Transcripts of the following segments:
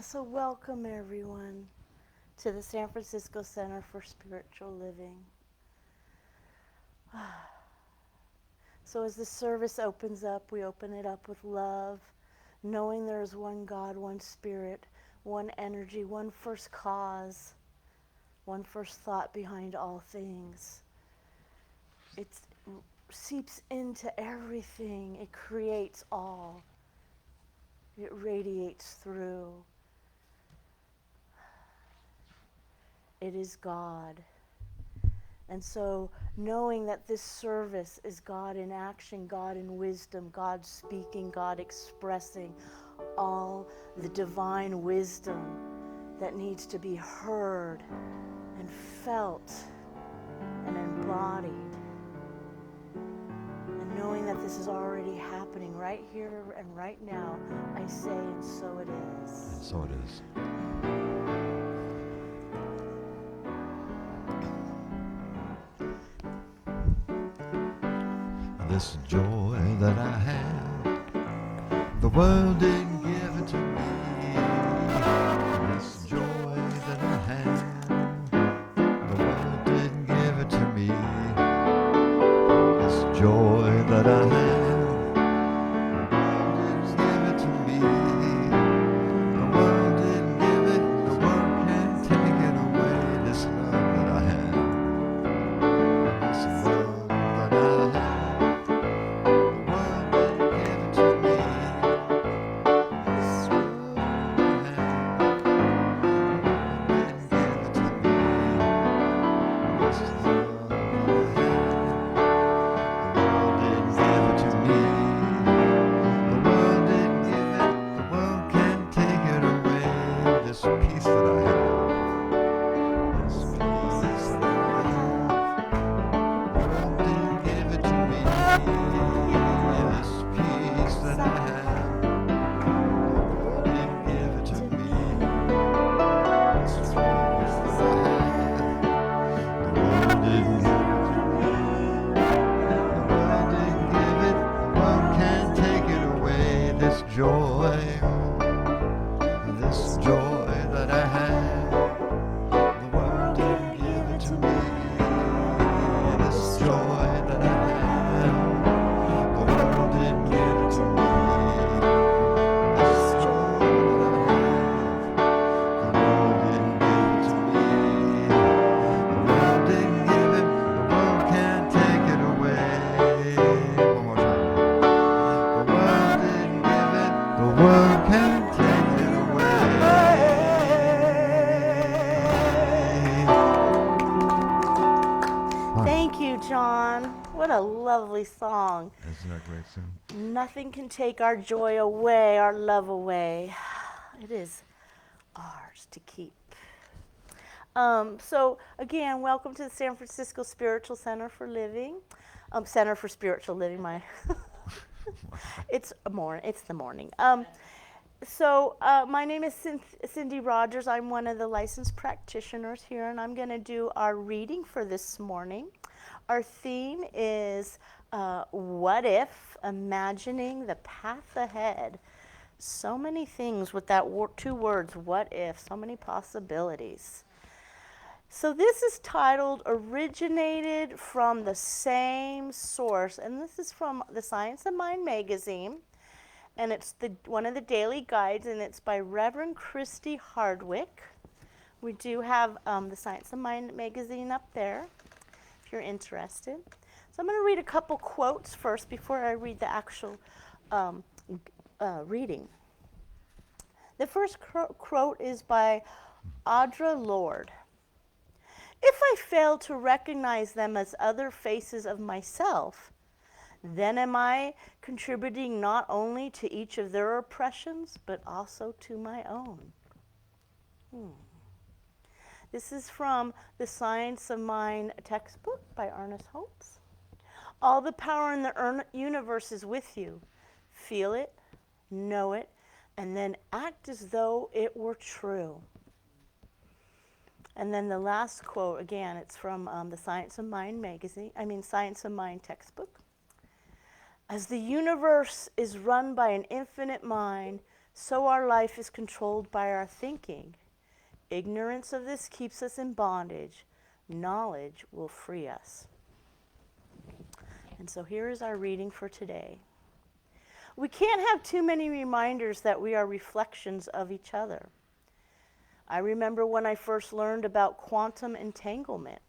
So welcome everyone to the San Francisco Center for Spiritual Living. So as the service opens up, we open it up with love, knowing there is one God, one Spirit, one energy, one first cause, one first thought behind all things. It seeps into everything. It creates all. It radiates through. It is God. And so knowing that this service is God in action, God in wisdom, God speaking, God expressing all the divine wisdom that needs to be heard and felt and embodied. And knowing that this is already happening right here and right now, I say, and so it is. And so it is. This joy that I have, the world didn't give it to me. This joy that I have, the world didn't give it to me. This joy that I have, the world didn't give it to me. The world didn't give it, the world can't take it away. This love that I have, this love that I have. Song. Isn't that great song? Nothing can take our joy away, our love away. It is ours to keep. So again, welcome to the San Francisco Spiritual Center for Living. Center for Spiritual Living. It's the morning. My name is Cindy Rogers. I'm one of the licensed practitioners here, and I'm going to do our reading for this morning. Our theme is what if, imagining the path ahead. So many things with that two words, what if, so many possibilities. So this is titled Originated from the Same Source, and this is from the Science of Mind magazine, and it's one of the daily guides, and it's by Reverend Christy Hardwick. We do have the Science of Mind magazine up there if you're interested. So I'm going to read a couple quotes first before I read the actual reading. The first quote is by Audre Lorde. If I fail to recognize them as other faces of myself, then am I contributing not only to each of their oppressions, but also to my own. This is from the Science of Mind textbook by Ernest Holtz. All the power in the universe is with you. Feel it, know it, and then act as though it were true. And then the last quote, again, it's from the Science of Mind Science of Mind textbook. As the universe is run by an infinite mind, So our life is controlled by our thinking. Ignorance of this keeps us in bondage. Knowledge will free us. And so here is our reading for today. We can't have too many reminders that we are reflections of each other. I remember when I first learned about quantum entanglement.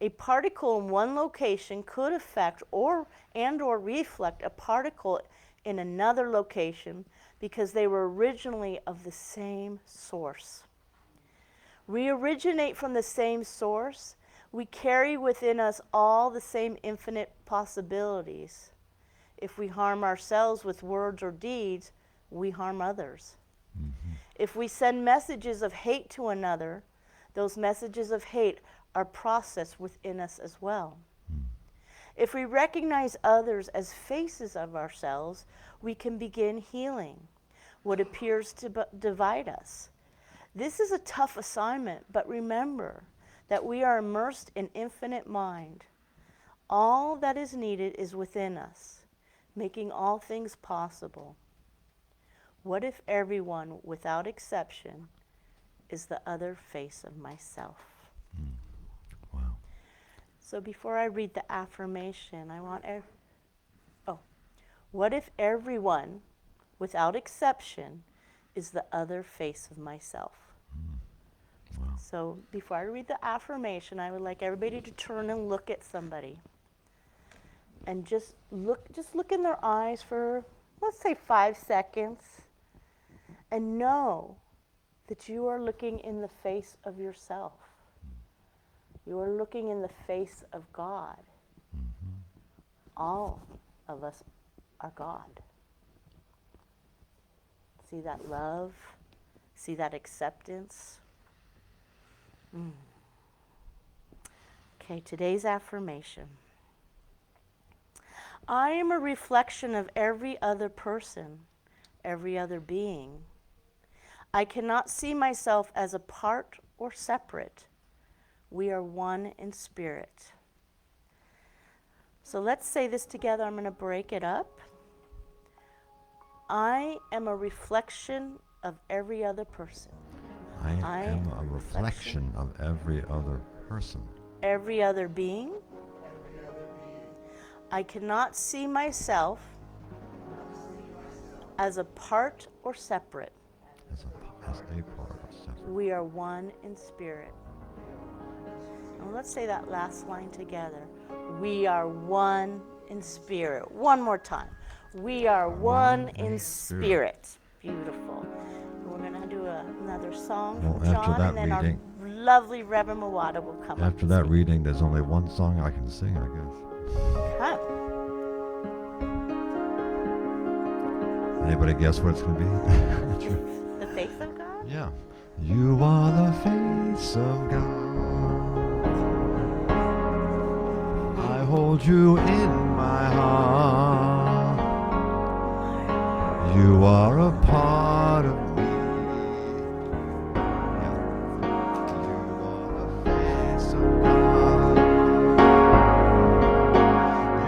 A particle in one location could affect or reflect a particle in another location because they were originally of the same source. We originate from the same source. We carry within us all the same infinite possibilities. If we harm ourselves with words or deeds, we harm others. Mm-hmm. If we send messages of hate to another, those messages of hate are processed within us as well. Mm. If we recognize others as faces of ourselves, we can begin healing what appears to divide us. This is a tough assignment, but remember that we are immersed in infinite mind. All that is needed is within us, making all things possible. What if everyone, without exception, is the other face of myself? Mm. Wow. So before I read the affirmation, I want what if everyone, without exception, is the other face of myself? Mm. Wow. So before I read the affirmation, I would like everybody to turn and look at somebody. And just look in their eyes for, let's say, 5 seconds. And know that you are looking in the face of yourself. You are looking in the face of God. Mm-hmm. All of us are God. See that love? See that acceptance? Okay, today's affirmation. I am a reflection of every other person, every other being. I cannot see myself as a part or separate. We are one in spirit. So let's say this together. I'm going to break it up. I am a reflection of every other person. I am a reflection of every other person. Every other being. I cannot see myself as a part or separate. As a part or separate. We are one in spirit. And let's say that last line together. We are one in spirit. One more time. We are one in spirit. Beautiful. We're going to do another song from John, and then our lovely Reverend Mawada will come up. After that reading, there's only one song I can sing, I guess. Okay. Anybody guess what it's going to be? The face of God? Yeah. You are the face of God. I hold you in my heart. You are a part of me. You are the face of God.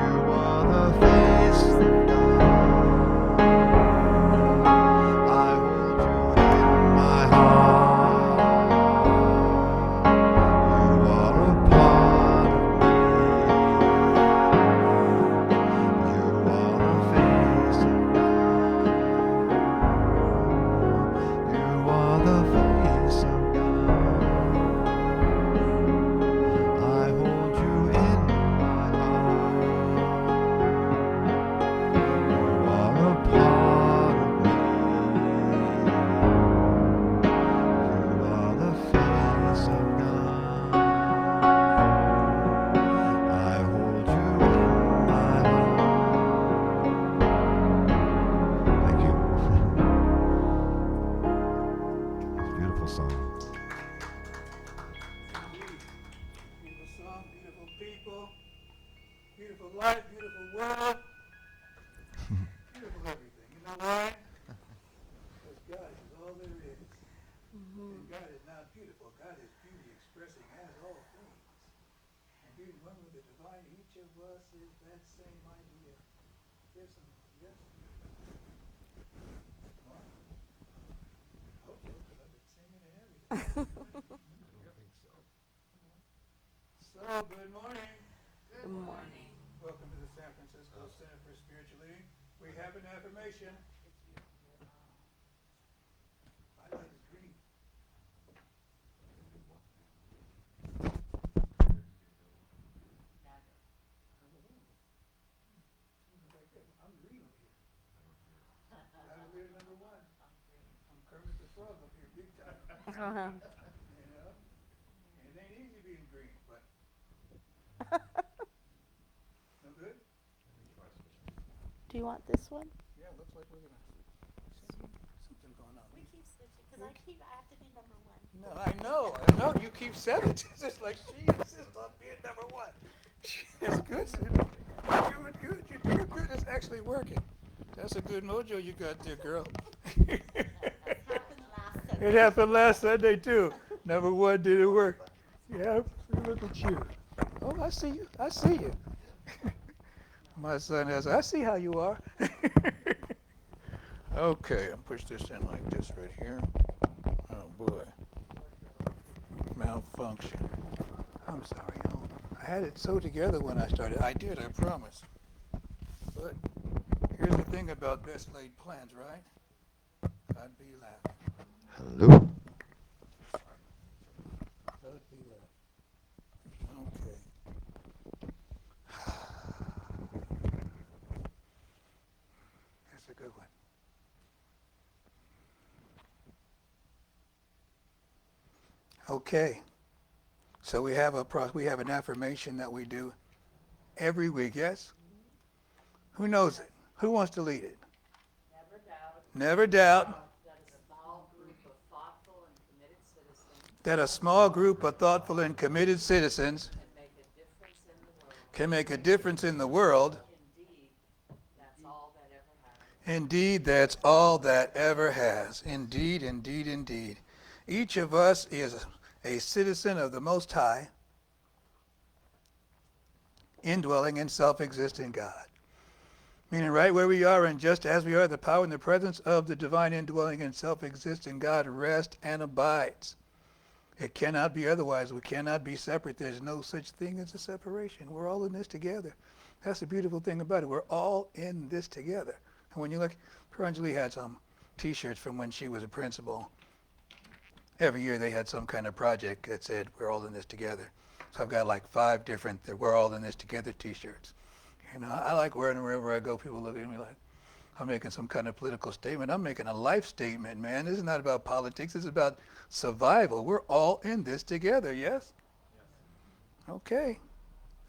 You are the face of God. I hold you in my heart. You are a part of me. You are the face of God. You are the face of God. I hold you in my heart. You are a part of me. You are the face of God. I hold you in my heart. Thank you. It's a beautiful song. Beautiful song, beautiful people, beautiful life, beautiful world, beautiful everything. You know why? Because God is all there is. And God is not beautiful. God is beauty expressing as all things. And being one with the divine, each of us is that same idea. Yes, yes. Come on. Kermit the Frog up here big time. Uh-huh. You know? It ain't easy being green, but no good? Do you want this one? Yeah, looks like we're gonna something going on. We keep switching because I have to be number one. No, I know. You keep saying it. It's just like she insists on being number one. That's good, Cindy. You're doing good. You're doing good. It's actually working. That's a good mojo you got there, girl. Happened last Sunday. It happened last Sunday too. Number one didn't work. Yeah, look at you. Oh, I see you. I see you. My son has. I see how you are. Okay, I'll push this in like this right here. Oh boy. Malfunction. I'm sorry. I had it so together when I started. I did, I promise. But here's the thing about best laid plans, right? I'd be laughing. Hello. I'd be laughing. Okay. That's a good one. Okay. So we have an affirmation that we do every week, yes? Who knows it? Who wants to lead it? Never doubt Never doubt that a small group of thoughtful and committed citizens that a small group of thoughtful and committed citizens can make a difference in the world. can make a difference in the world. Indeed, that's all that ever has. Indeed, that's all that ever has. Indeed, indeed, indeed. Each of us is a citizen of the Most High, indwelling and self-existing God. Meaning right where we are and just as we are, the power and the presence of the divine indwelling and self-existing God rests and abides. It cannot be otherwise. We cannot be separate. There's no such thing as a separation. We're all in this together. That's the beautiful thing about it. We're all in this together. And when you look, Paranjali had some T-shirts from when she was a principal. Every year they had some kind of project that said, we're all in this together. So I've got like 5 different, we're all in this together T-shirts. You know, I like wearing them wherever I go. People look at me like, I'm making some kind of political statement. I'm making a life statement, man. This is not about politics. This is about survival. We're all in this together, yes? Okay.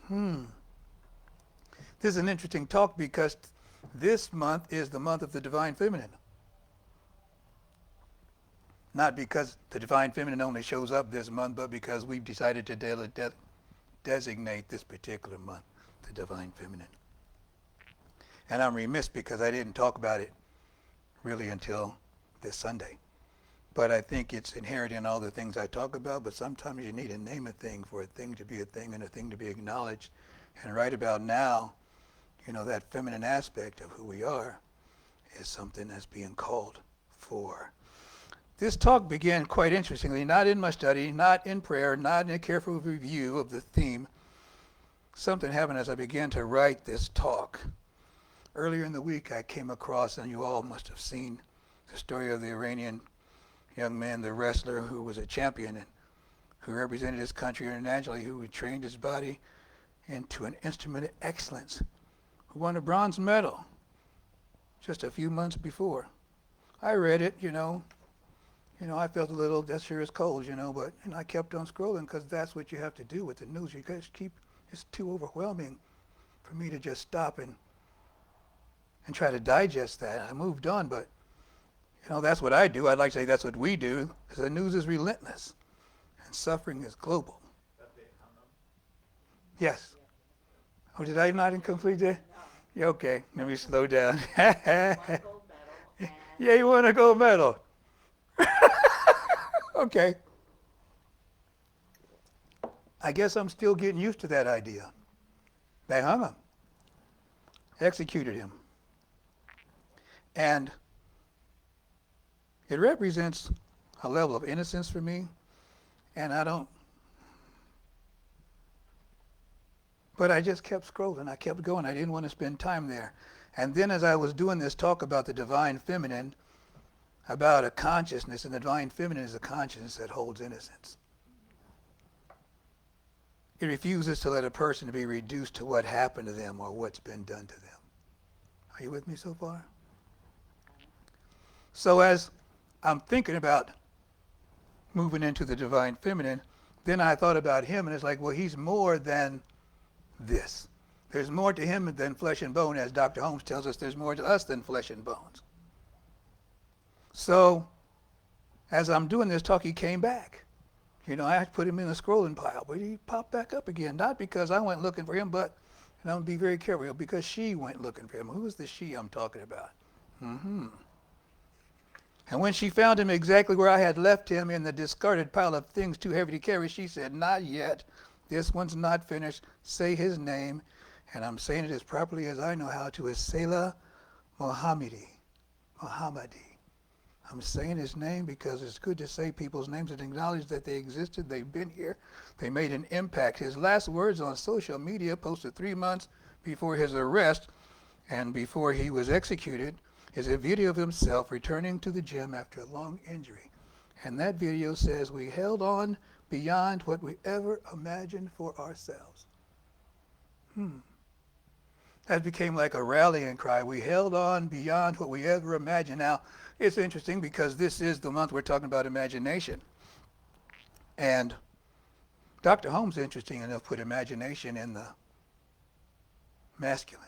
This is an interesting talk because this month is the month of the Divine Feminine. Not because the Divine Feminine only shows up this month, but because we've decided to designate this particular month, the Divine Feminine. And I'm remiss because I didn't talk about it really until this Sunday. But I think it's inherent in all the things I talk about, but sometimes you need to name a thing for a thing to be a thing and a thing to be acknowledged. And right about now, you know, that feminine aspect of who we are is something that's being called for. This talk began quite interestingly, not in my study, not in prayer, not in a careful review of the theme. Something happened as I began to write this talk. Earlier in the week, I came across, and you all must have seen, the story of the Iranian young man, the wrestler who was a champion and who represented his country internationally, who trained his body into an instrument of excellence, who won a bronze medal just a few months before. I read it, you know, I felt a little, that sure is cold, but I kept on scrolling because that's what you have to do with the news. You guys it's too overwhelming for me to just stop and try to digest that. I moved on, but that's what I do. I'd like to say that's what we do, because the news is relentless and suffering is global. Yes. Oh, did I not complete that? Yeah, okay, let me slow down. Yeah, you want a gold medal. Okay. I guess I'm still getting used to that idea. They hung him, executed him. And it represents a level of innocence for me, and but I just kept scrolling. I kept going. I didn't want to spend time there. And then as I was doing this talk about the divine feminine, about a consciousness, and the divine feminine is a consciousness that holds innocence. It refuses to let a person be reduced to what happened to them or what's been done to them. Are you with me so far? So as I'm thinking about moving into the divine feminine. Then I thought about him, and it's like, well, he's more than this. There's more to him than flesh and bone, as Dr. Holmes tells us. There's more to us than flesh and bones. So as I'm doing this talk, he came back. You know, I put him in the scrolling pile, but he popped back up again. Not because I went looking for him, but, and I'm going to be very careful, because she went looking for him. Who is the she I'm talking about? And when she found him exactly where I had left him in the discarded pile of things too heavy to carry, she said, not yet. This one's not finished. Say his name. And I'm saying it as properly as I know how to, is Selah Mohammadi. I'm saying his name because it's good to say people's names and acknowledge that they existed. They've been here. They made an impact. His last words on social media, posted 3 months before his arrest and before he was executed, is a video of himself returning to the gym after a long injury. And that video says, we held on beyond what we ever imagined for ourselves. That became like a rallying cry. We held on beyond what we ever imagined. Now, it's interesting because this is the month we're talking about imagination. And Dr. Holmes, interesting enough, put imagination in the masculine.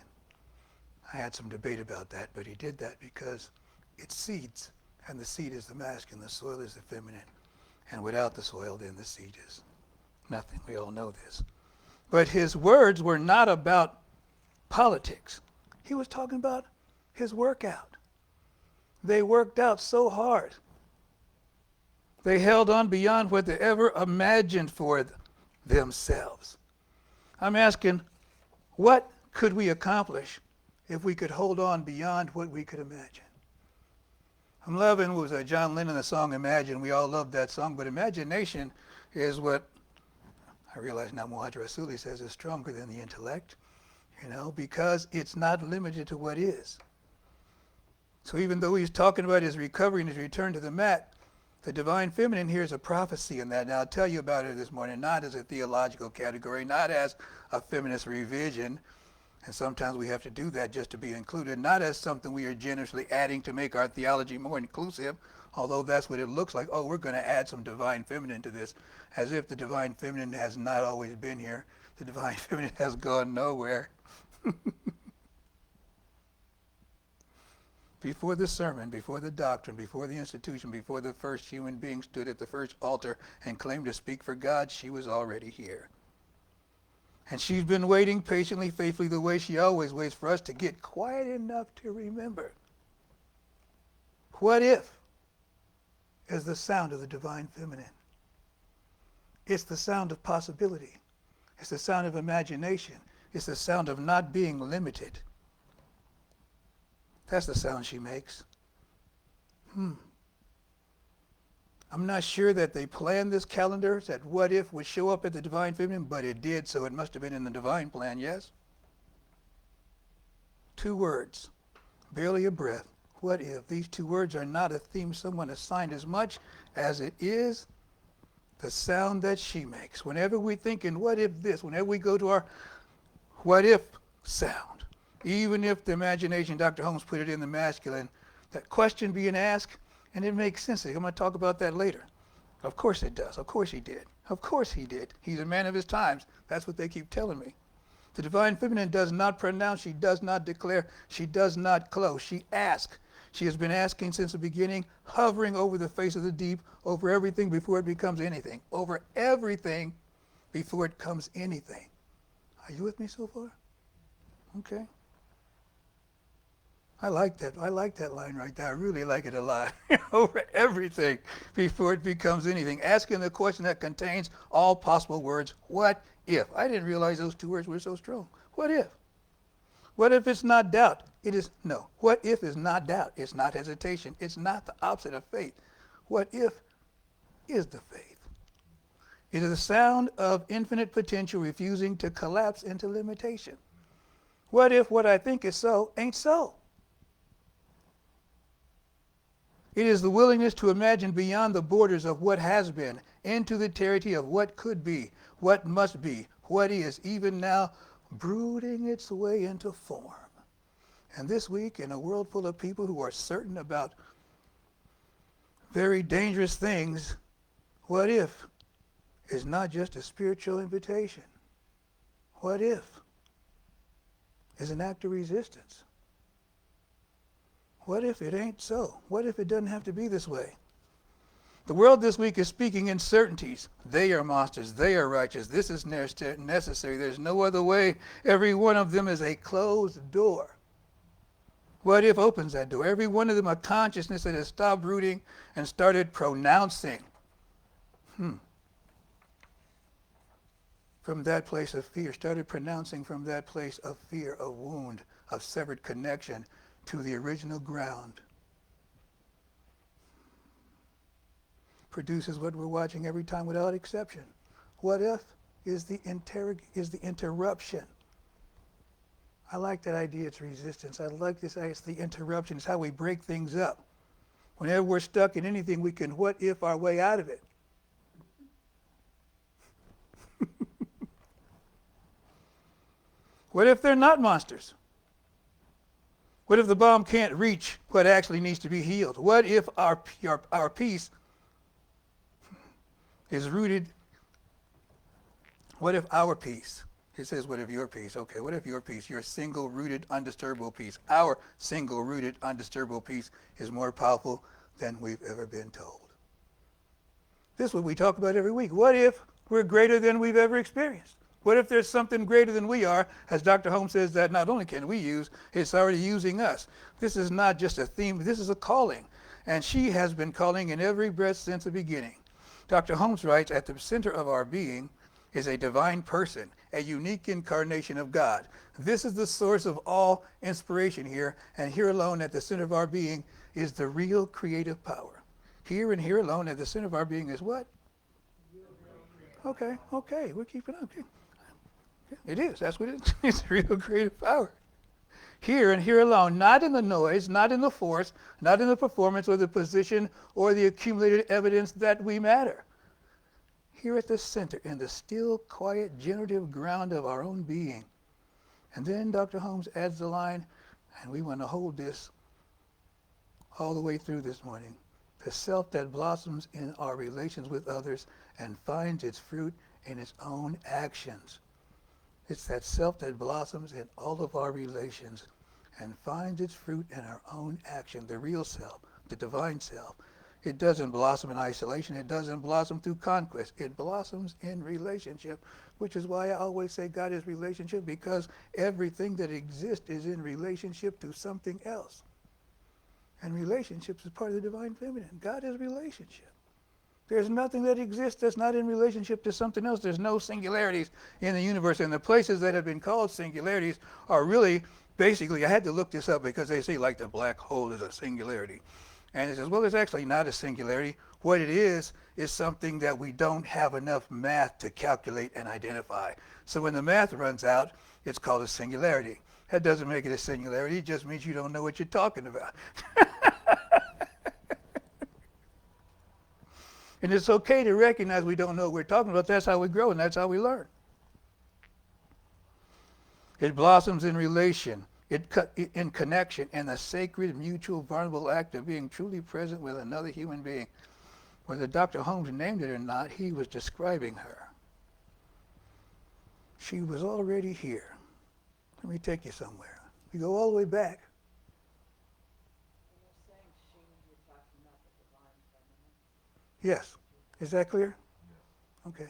I had some debate about that, but he did that because it's seeds, and the seed is the masculine, the soil is the feminine. And without the soil, then the seed is nothing. We all know this. But his words were not about politics. He was talking about his workout. They worked out so hard. They held on beyond what they ever imagined for themselves. I'm asking, what could we accomplish if we could hold on beyond what we could imagine? I'm loving was John Lennon, the song Imagine. We all love that song, but imagination is what I realize now Muhammad Rasuli says is stronger than the intellect, because it's not limited to what is. So even though he's talking about his recovery and his return to the mat, the divine feminine here is a prophecy in that. Now I'll tell you about it this morning, not as a theological category, not as a feminist revision, and sometimes we have to do that just to be included, not as something we are generously adding to make our theology more inclusive, although that's what it looks like. Oh, we're going to add some divine feminine to this, as if the divine feminine has not always been here. The divine feminine has gone nowhere. Before the sermon, before the doctrine, before the institution, before the first human being stood at the first altar and claimed to speak for God, she was already here. And she's been waiting patiently, faithfully, the way she always waits for us to get quiet enough to remember. What if is the sound of the divine feminine? It's the sound of possibility. It's the sound of imagination. It's the sound of not being limited. That's the sound she makes. I'm not sure that they planned this calendar, that what if would show up at the divine feminine, but it did, so it must have been in the divine plan, yes? 2 words, barely a breath. What if? These 2 words are not a theme someone assigned as much as it is the sound that she makes. Whenever we think in what if this, whenever we go to our what if sound, even if the imagination, Dr. Holmes put it in the masculine, that question being asked, and it makes sense. I'm going to talk about that later. Of course it does. Of course he did. Of course he did. He's a man of his times. That's what they keep telling me. The divine feminine does not pronounce. She does not declare. She does not close. She asks. She has been asking since the beginning, hovering over the face of the deep, over everything before it becomes anything. Over everything before it comes anything. Are you with me so far? Okay. I like that. I like that line right there. I really like it a lot. Over everything before it becomes anything. Asking the question that contains all possible words. What if? I didn't realize those 2 words were so strong. What if? What if it's not doubt? It is no. What if is not doubt? It's not hesitation. It's not the opposite of faith. What if is the faith. It is the sound of infinite potential refusing to collapse into limitation. What if what I think is so ain't so? It is the willingness to imagine beyond the borders of what has been, into the territory of what could be, what must be, what is, even now, brooding its way into form. And this week, in a world full of people who are certain about very dangerous things, what if, is not just a spiritual invitation. What if is an act of resistance. What if it ain't so? What if it doesn't have to be this way? The world this week is speaking in certainties. They are monsters. They are righteous. This is necessary. There's no other way. Every one of them is a closed door. What if opens that door? Every one of them a consciousness that has stopped rooting and started pronouncing. From that place of fear, started pronouncing from that place of fear, of wound, of severed connection to the original ground. Produces what we're watching every time without exception. What if is the interruption. I like that idea, it's resistance. I like this idea, it's the interruption. It's how we break things up. Whenever we're stuck in anything, we can what if our way out of it. What if they're not monsters? What if the bomb can't reach what actually needs to be healed? What if our peace is rooted? What if our peace, it says what if your peace, okay, what if your peace, your single-rooted, undisturbable peace, our single-rooted, undisturbable peace is more powerful than we've ever been told? This is what we talk about every week. What if we're greater than we've ever experienced? What if there's something greater than we are? As Dr. Holmes says, that not only can we use, it's already using us. This is not just a theme, this is a calling. And she has been calling in every breath since the beginning. Dr. Holmes writes, at the center of our being is a divine person, a unique incarnation of God. This is the source of all inspiration here, and here alone at the center of our being is the real creative power. Here and here alone at the center of our being is what? Okay, we're keeping up. It is, that's what it is. It's real creative power. Here and here alone, not in the noise, not in the force, not in the performance or the position or the accumulated evidence that we matter. Here at the center, in the still, quiet, generative ground of our own being. And then Dr. Holmes adds the line, and we want to hold this all the way through this morning. The self that blossoms in our relations with others and finds its fruit in its own actions. It's that self that blossoms in all of our relations and finds its fruit in our own action, the real self, the divine self. It doesn't blossom in isolation. It doesn't blossom through conquest. It blossoms in relationship, which is why I always say God is relationship, because everything that exists is in relationship to something else. And relationships is part of the divine feminine. God is relationship. There's nothing that exists that's not in relationship to something else. There's no singularities in the universe. And the places that have been called singularities are really, basically, I had to look this up because they say like the black hole is a singularity. And it says, well, it's actually not a singularity. What it is something that we don't have enough math to calculate and identify. So when the math runs out, it's called a singularity. That doesn't make it a singularity. It just means you don't know what you're talking about. And it's okay to recognize we don't know what we're talking about. That's how we grow and that's how we learn. It blossoms in relation, in connection, in the sacred, mutual, vulnerable act of being truly present with another human being. Whether Dr. Holmes named it or not, he was describing her. She was already here. Let me take you somewhere. You go all the way back. Yes. Is that clear? Okay.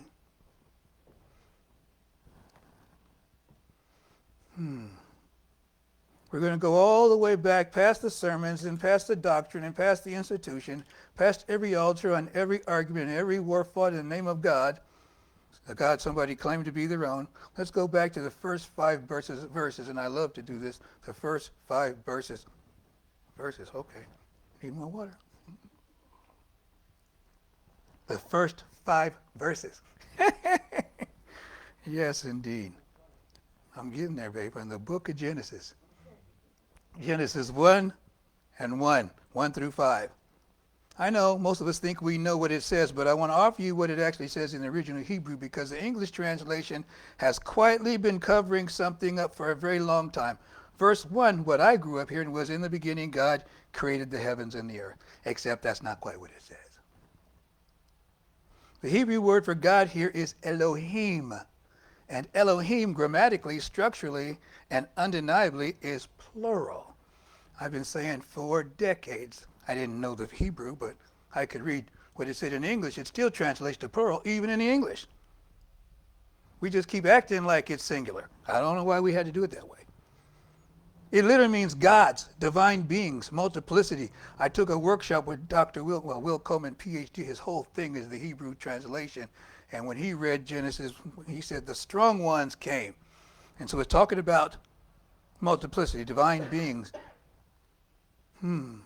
We're going to go all the way back past the sermons and past the doctrine and past the institution, past every altar and every argument and every war fought in the name of God, the God somebody claimed to be their own. Let's go back to the first 5 verses, and I love to do this, the first 5 verses. Okay. Need more water. The first 5 verses. Yes, indeed. I'm getting there, babe. In the book of Genesis. Genesis 1 and 1 through 5. I know most of us think we know what it says, but I want to offer you what it actually says in the original Hebrew, because the English translation has quietly been covering something up for a very long time. Verse 1, what I grew up hearing was, in the beginning God created the heavens and the earth. Except that's not quite what it says. The Hebrew word for God here is Elohim. And Elohim grammatically, structurally, and undeniably is plural. I've been saying for decades, I didn't know the Hebrew, but I could read what it said in English. It still translates to plural, even in the English. We just keep acting like it's singular. I don't know why we had to do it that way. It literally means gods, divine beings, multiplicity. I took a workshop with Dr. Will Coleman, PhD. His whole thing is the Hebrew translation. And when he read Genesis, he said the strong ones came. And so it's talking about multiplicity, divine beings. And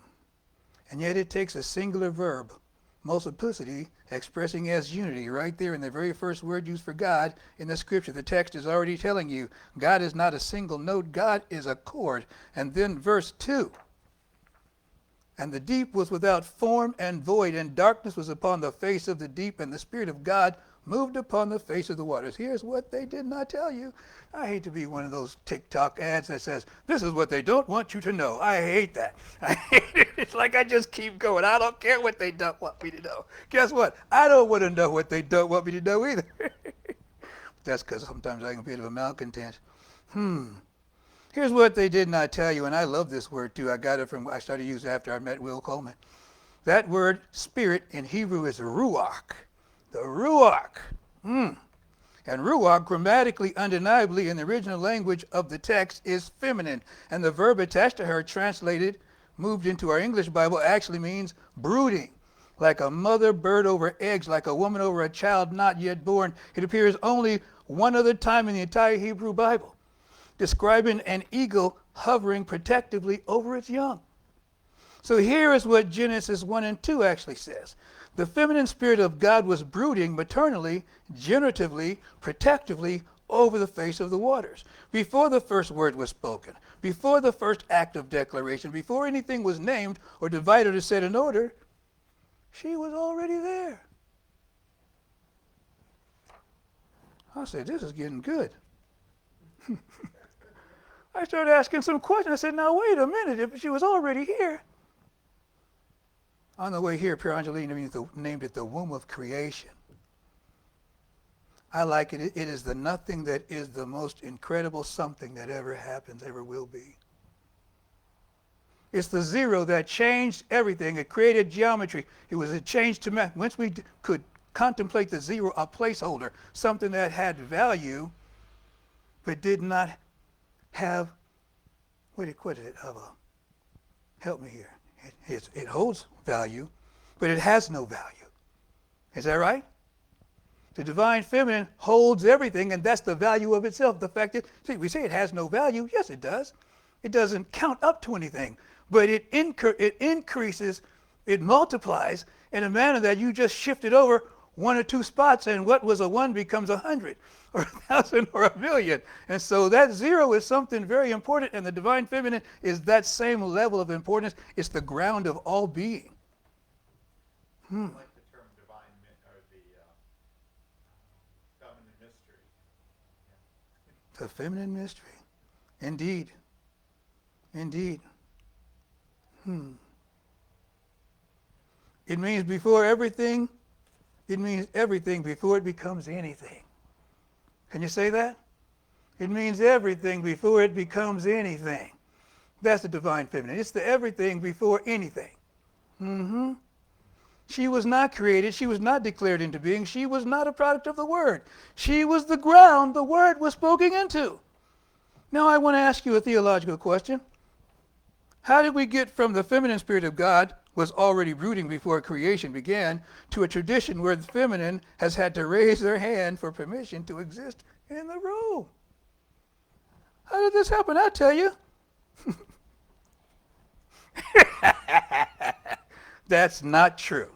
yet it takes a singular verb, multiplicity, expressing as unity, right there in the very first word used for God in the scripture. The text is already telling you God is not a single note, God is a chord. And then verse 2, and the deep was without form and void, and darkness was upon the face of the deep, and the Spirit of God moved upon the face of the waters. Here's what they did not tell you. I hate to be one of those TikTok ads that says, this is what they don't want you to know. I hate that. I hate it. It's like I just keep going. I don't care what they don't want me to know. Guess what? I don't want to know what they don't want me to know either. That's because sometimes I can be a bit of a malcontent. Here's what they did not tell you, and I love this word too. I started using it after I met Will Coleman. That word, spirit, in Hebrew is ruach. The ruach. And ruach, grammatically, undeniably, in the original language of the text, is feminine. And the verb attached to her, translated, moved into our English Bible, actually means brooding. Like a mother bird over eggs, like a woman over a child not yet born. It appears only one other time in the entire Hebrew Bible, describing an eagle hovering protectively over its young. So here is what Genesis 1 and 2 actually says. The feminine spirit of God was brooding maternally, generatively, protectively over the face of the waters. Before the first word was spoken, before the first act of declaration, before anything was named or divided or set in order, she was already there. I said, this is getting good. I started asking some questions. I said, now wait a minute, if she was already here. On the way here, Pierre Angelini named it the womb of creation. I like it. It is the nothing that is the most incredible something that ever happens, ever will be. It's the zero that changed everything. It created geometry. It was a change to math. Once we could contemplate the zero, a placeholder, something that had value, but did not have, help me here. It holds value, but it has no value. Is that right? The divine feminine holds everything, and that's the value of itself. The fact that, we say it has no value. Yes, it does. It doesn't count up to anything, but it increases, it multiplies in a manner that you just shifted over one or two spots, and what was a 1 becomes 100 or 1,000 or 1,000,000. And so that zero is something very important, and the divine feminine is that same level of importance. It's the ground of all being. I like the term divine, or the feminine mystery. Yeah. The feminine mystery. Indeed. Indeed. It means before everything, it means everything before it becomes anything. Can you say that? It means everything before it becomes anything. That's the divine feminine. It's the everything before anything. She was not created. She was not declared into being. She was not a product of the Word. She was the ground the Word was spoken into. Now I want to ask you a theological question. How did we get from the feminine spirit of God was already brooding before creation began to a tradition where the feminine has had to raise their hand for permission to exist in the room? How did this happen? I'll tell you. That's not true.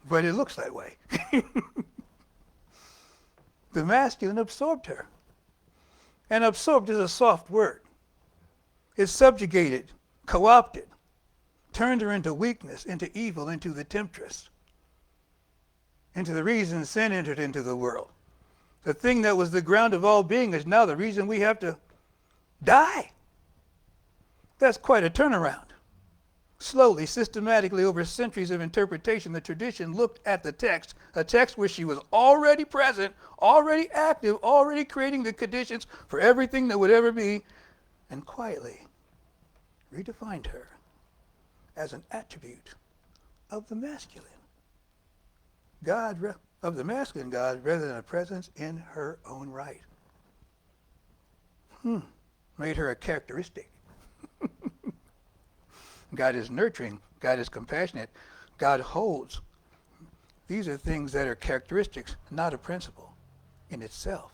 But it looks that way. The masculine absorbed her. And absorbed is a soft word. It's subjugated, co-opted, turned her into weakness, into evil, into the temptress, into the reason sin entered into the world. The thing that was the ground of all being is now the reason we have to die. That's quite a turnaround. Slowly, systematically, over centuries of interpretation, the tradition looked at the text, a text where she was already present, already active, already creating the conditions for everything that would ever be, and quietly redefined her as an attribute of the masculine God, of the masculine God, rather than a presence in her own right. Made her a characteristic. God is nurturing. God is compassionate. God holds. These are things that are characteristics, not a principle in itself.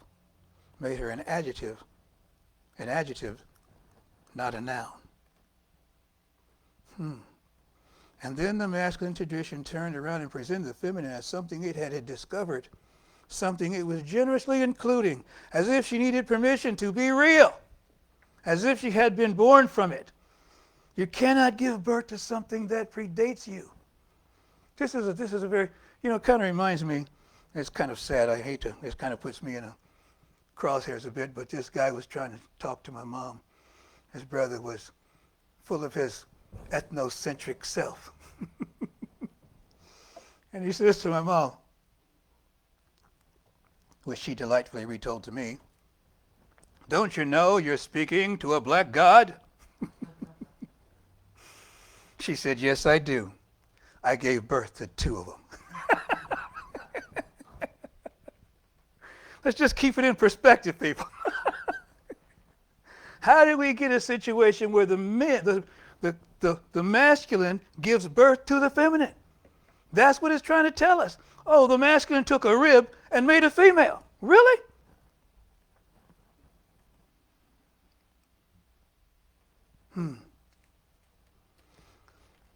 Made her an adjective, not a noun. And then the masculine tradition turned around and presented the feminine as something it had discovered, something it was generously including, as if she needed permission to be real, as if she had been born from it. You cannot give birth to something that predates you. This is a very, it kind of reminds me, it's kind of sad, I hate to, it kind of puts me in a crosshairs a bit, but this guy was trying to talk to my mom. His brother was full of his ethnocentric self. And he says to my mom, which she delightfully retold to me, "Don't you know you're speaking to a black god?" She said, "Yes, I do. I gave birth to 2 of them." Let's just keep it in perspective, people. How did we get a situation where the masculine gives birth to the feminine? That's what it's trying to tell us. Oh, the masculine took a rib and made a female. Really?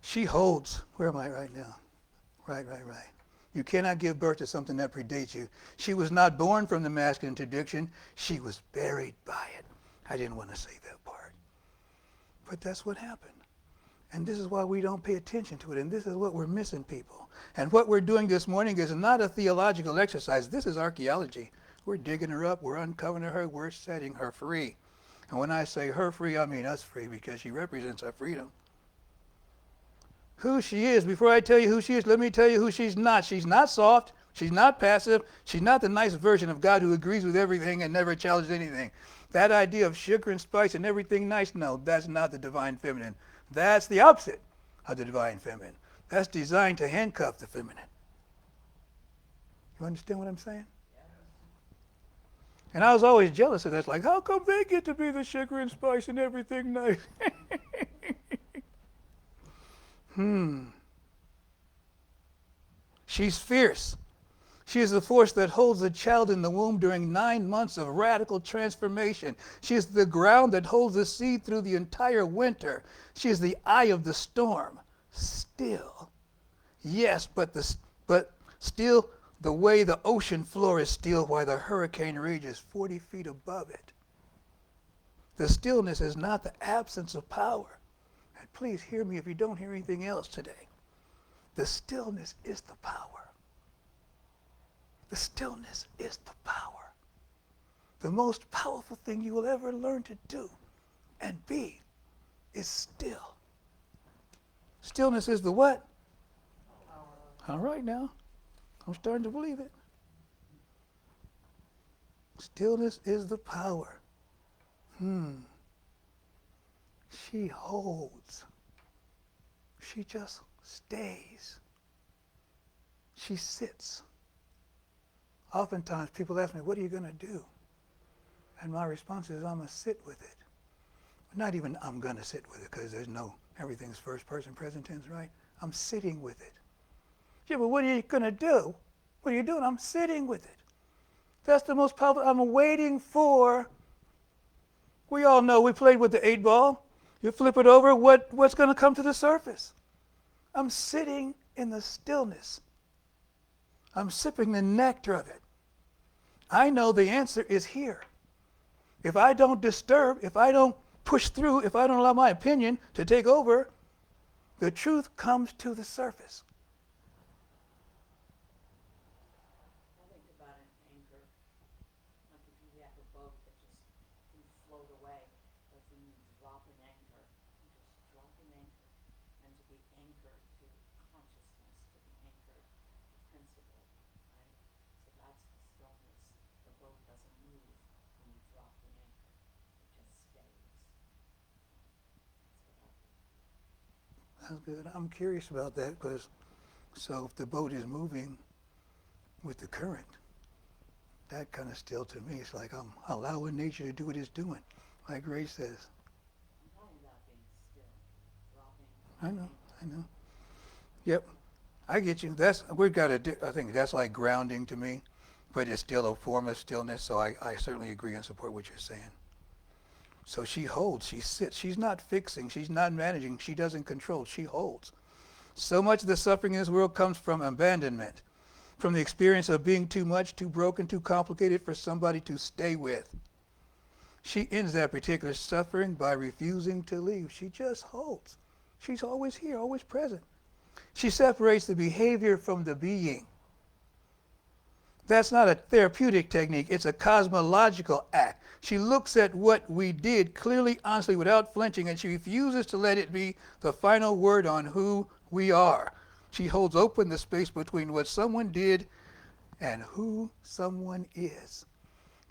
She holds. Where am I right now? Right. You cannot give birth to something that predates you. She was not born from the masculine tradition. She was buried by it. I didn't want to say that part. But that's what happened. And this is why we don't pay attention to it. And this is what we're missing, people. And what we're doing this morning is not a theological exercise. This is archaeology. We're digging her up. We're uncovering her. We're setting her free. And when I say her free, I mean us free, because she represents our freedom. Who she is, before I tell you who she is, let me tell you who she's not. She's not soft. She's not passive. She's not the nice version of God who agrees with everything and never challenges anything. That idea of sugar and spice and everything nice, no, that's not the divine feminine. That's the opposite of the divine feminine. That's designed to handcuff the feminine. You understand what I'm saying? And I was always jealous of that. Like, how come they get to be the sugar and spice and everything nice? She's fierce. She is the force that holds the child in the womb during 9 months of radical transformation. She is the ground that holds the seed through the entire winter. She is the eye of the storm. Still. Yes, but still the way the ocean floor is still while the hurricane rages 40 feet above it. The stillness is not the absence of power. And please hear me if you don't hear anything else today. The stillness is the power. The stillness is the power. The most powerful thing you will ever learn to do and be is still. Stillness is the what? All right now. I'm starting to believe it. Stillness is the power. She holds. She just stays. She sits. Oftentimes people ask me, what are you going to do? And my response is, I'm going to sit with it. Not even I'm going to sit with it, because there's no, everything's first person present tense, right? I'm sitting with it. Yeah, but what are you going to do? What are you doing? I'm sitting with it. That's the most powerful. I'm waiting for, we all know we played with the 8 ball. You flip it over, what's going to come to the surface? I'm sitting in the stillness. I'm sipping the nectar of it. I know the answer is here. If I don't disturb, if I don't push through, if I don't allow my opinion to take over, the truth comes to the surface. I think about an anchor, like if you have a boat that just can float away, but then you drop an anchor, That's good. I'm curious about that because, so if the boat is moving with the current, that kind of still to me, it's like I'm allowing nature to do what it's doing, like Ray says. I'm talking about being still, rocking. I know. Yep, I get you. I think that's like grounding to me, but it's still a form of stillness, so I certainly agree and support what you're saying. So she holds, she sits, she's not fixing, she's not managing, she doesn't control, she holds. So much of the suffering in this world comes from abandonment, from the experience of being too much, too broken, too complicated for somebody to stay with. She ends that particular suffering by refusing to leave. She just holds. She's always here, always present. She separates the behavior from the being. That's not a therapeutic technique, it's a cosmological act. She looks at what we did clearly, honestly, without flinching, and she refuses to let it be the final word on who we are. She holds open the space between what someone did and who someone is.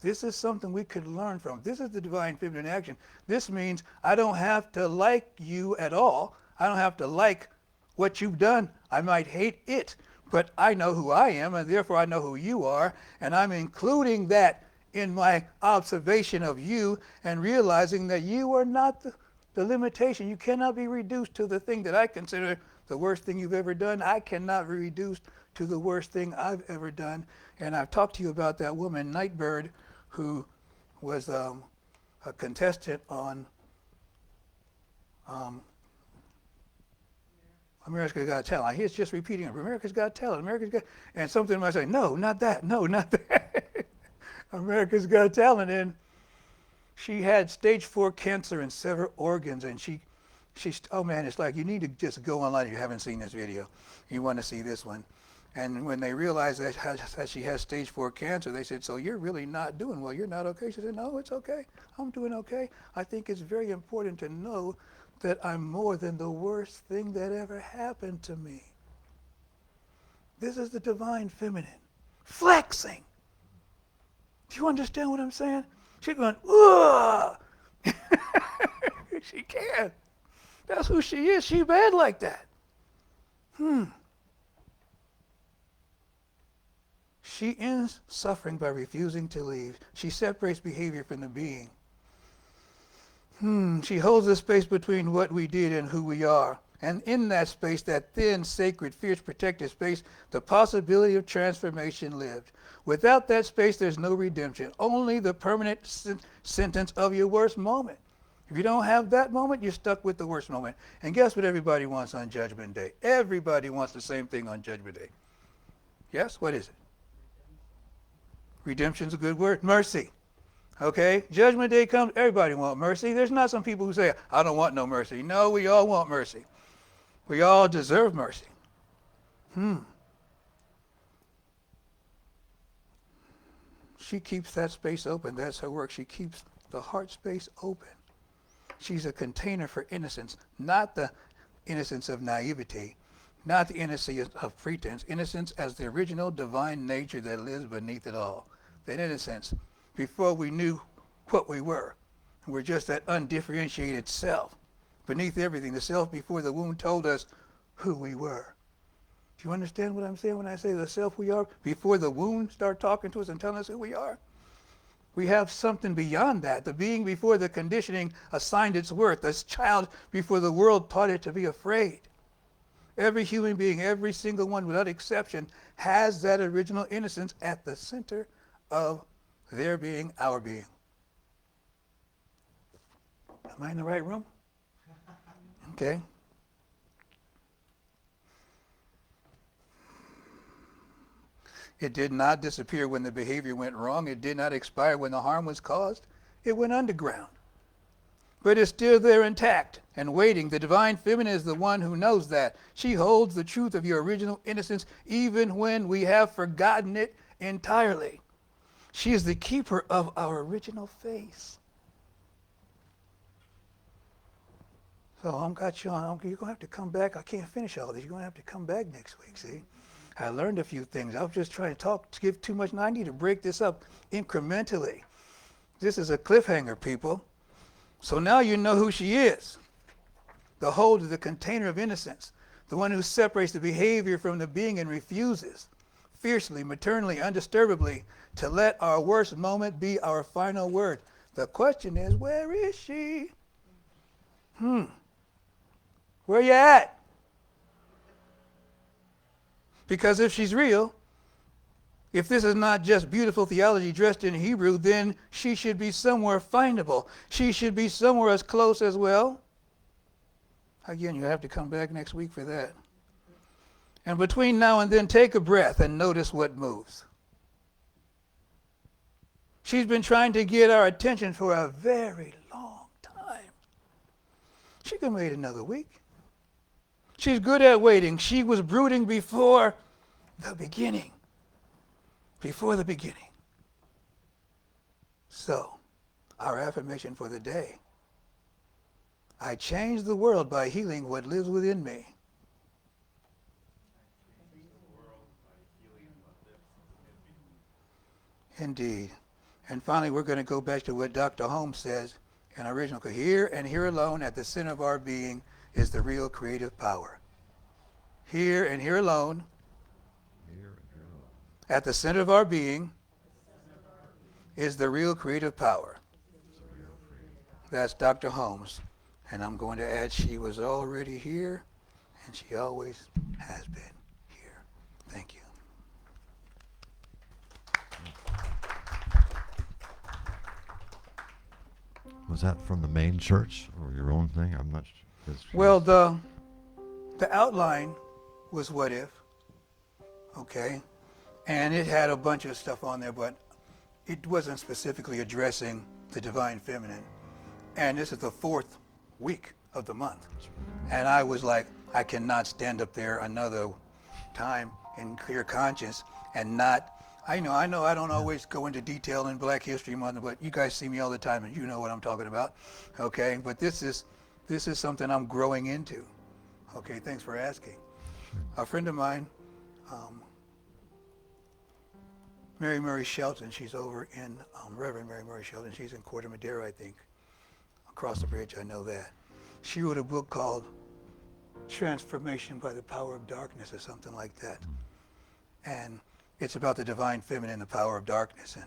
This is something we could learn from. This is the divine feminine action. This means I don't have to like you at all. I don't have to like what you've done. I might hate it, but I know who I am, and therefore I know who you are, and I'm including that in my observation of you and realizing that you are not the limitation. You cannot be reduced to the thing that I consider the worst thing you've ever done. I cannot be reduced to the worst thing I've ever done. And I've talked to you about that woman, Nightbird, who was a contestant on America's Got Talent. He's just repeating it. America's Got Talent. America's Got... And something might say, no, not that. No, not that. America's Got Talent. And she had stage 4 cancer in several organs. And she's, oh man, it's like you need to just go online if you haven't seen this video. You want to see this one. And when they realized that she has stage 4 cancer, they said, so you're really not doing well. You're not okay. She said, no, it's okay. I'm doing okay. I think it's very important to know that I'm more than the worst thing that ever happened to me. This is the divine feminine. Flexing. Do you understand what I'm saying? She's going, ugh. She can. That's who she is. She's bad like that. She ends suffering by refusing to leave. She separates behavior from the being. She holds the space between what we did and who we are. And in that space, that thin, sacred, fierce, protected space, the possibility of transformation lived. Without that space, there's no redemption. Only the permanent sentence of your worst moment. If you don't have that moment, you're stuck with the worst moment. And guess what everybody wants on Judgment Day? Everybody wants the same thing on Judgment Day. Yes? What is it? Redemption's a good word. Mercy. Okay? Judgment Day comes, everybody wants mercy. There's not some people who say, I don't want no mercy. No, we all want mercy. We all deserve mercy. She keeps that space open. That's her work. She keeps the heart space open. She's a container for innocence, not the innocence of naivety, not the innocence of pretense, innocence as the original divine nature that lives beneath it all. That innocence, before we knew what we were. We're just that undifferentiated self. Beneath everything, the self before the womb told us who we were. Do you understand what I'm saying when I say the self we are? Before the womb started talking to us and telling us who we are? We have something beyond that. The being before the conditioning assigned its worth. This child before the world taught it to be afraid. Every human being, every single one without exception, has that original innocence at the center of their being, our being. Am I in the right room? Okay. It did not disappear when the behavior went wrong. It did not expire when the harm was caused. It went underground. But it's still there intact and waiting. The divine feminine is the one who knows that. She holds the truth of your original innocence even when we have forgotten it entirely. She is the keeper of our original face. So I'm got you on. You're going to have to come back. I can't finish all this. You're going to have to come back next week, see? I learned a few things. I was just trying to talk, to give too much. Now I need to break this up incrementally. This is a cliffhanger, people. So now you know who she is. the whole is the container of innocence, the one who separates the behavior from the being and refuses, fiercely, maternally, undisturbably, to let our worst moment be our final word. The question is, where is she? Where you at? Because if she's real, if this is not just beautiful theology dressed in Hebrew, then she should be somewhere findable. She should be somewhere as close as well. Again, you have to come back next week for that. And between now and then, take a breath and notice what moves. She's been trying to get our attention for a very long time. She can wait another week. She's good at waiting. She was brooding before the beginning. Before the beginning. So, our affirmation for the day. I change the world by healing what lives within me. Indeed. And finally, we're going to go back to what Dr. Holmes says in our original. Here and here alone, at the center of our being, is the real creative power. Here and here alone, at the center of our being, is the real creative power. That's Dr. Holmes. And I'm going to add, she was already here, and she always has been here. Thank you. Was that from the main church or your own thing? I'm not sure. Well, the outline was what if, okay? And it had a bunch of stuff on there, but it wasn't specifically addressing the divine feminine. And this is the 4th week of the month. And I was like, I cannot stand up there another time in clear conscience and not, I know I don't always go into detail in Black History Month, but you guys see me all the time and you know what I'm talking about, okay? But this is something I'm growing into. Okay, thanks for asking. A friend of mine, Mary Shelton, she's over in, Reverend Mary Shelton, she's in Corte Madera, I think. Across the bridge, I know that. She wrote a book called Transformation by the Power of Darkness or something like that. And it's about the divine feminine, the power of darkness. And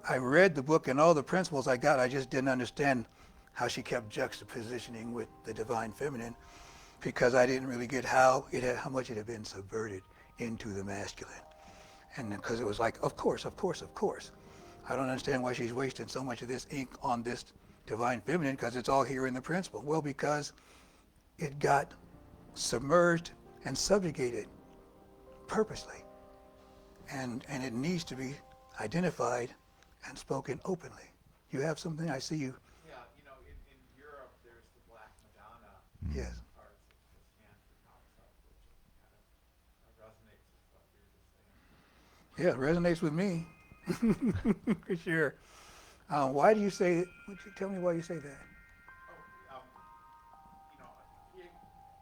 I read the book and all the principles I got, I just didn't understand how she kept juxtapositioning with the divine feminine because I didn't really get how much it had been subverted into the masculine. And because it was like, of course. I don't understand why she's wasting so much of this ink on this divine feminine because it's all here in the principle. Well, because it got submerged and subjugated purposely. And it needs to be identified and spoken openly. You have something? I see you. Yeah, in Europe, there's the Black Madonna. Yes. Parts of the Stanford concept, which kind of resonates with what you were just saying. Yeah, it resonates with me. For sure. Why do you say it? Tell me why you say that.